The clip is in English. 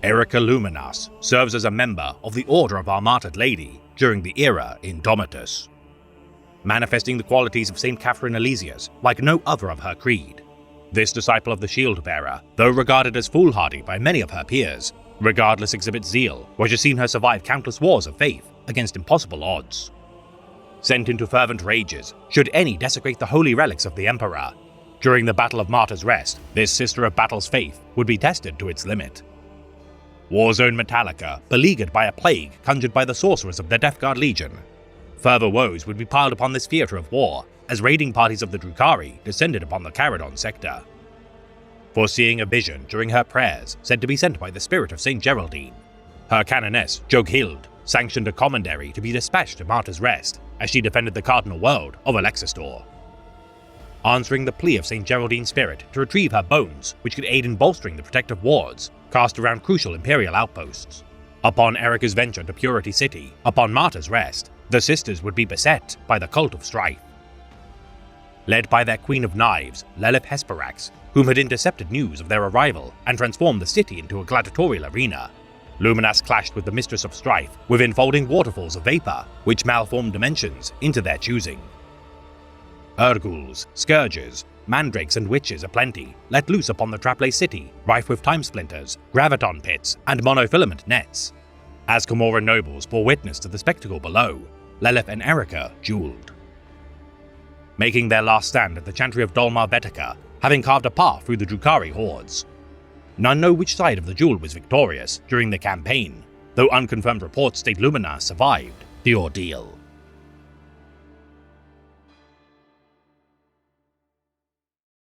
Erika Luminas serves as a member of the Order of Our Martyred Lady during the era Indomitus, manifesting the qualities of St. Catherine Elysius like no other of her creed. This disciple of the Shield-Bearer, though regarded as foolhardy by many of her peers, regardless exhibits zeal, which has seen her survive countless wars of faith against impossible odds. Sent into fervent rages should any desecrate the holy relics of the Emperor. During the Battle of Martyr's Rest, this Sister of Battle's faith would be tested to its limit. Warzone Metallica, beleaguered by a plague conjured by the sorcerers of the Death Guard Legion. Further woes would be piled upon this theatre of war as raiding parties of the Drukhari descended upon the Caradon sector. Foreseeing a vision during her prayers said to be sent by the spirit of St. Geraldine, her canoness, Joghild, sanctioned a commandery to be dispatched to Martyr's Rest as she defended the cardinal world of Alexistor. Answering the plea of St. Geraldine's spirit to retrieve her bones, which could aid in bolstering the protective wards cast around crucial imperial outposts. Upon Erika's venture to Purity City, upon Martyr's Rest, the sisters would be beset by the Cult of Strife. Led by their Queen of Knives, Lelith Hesperax, whom had intercepted news of their arrival and transformed the city into a gladiatorial arena, Luminas clashed with the Mistress of Strife with enfolding waterfalls of vapor, which malformed dimensions into their choosing. Urguls, Scourges, Mandrakes and Witches aplenty, let loose upon the Trapless city, rife with time splinters, graviton pits, and monofilament nets. As Comoran nobles bore witness to the spectacle below, Lelith and Erika dueled. Making their last stand at the Chantry of Dolmar Vetica, having carved a path through the Drukhari hordes. None know which side of the duel was victorious during the campaign, though unconfirmed reports state Luminas survived the ordeal.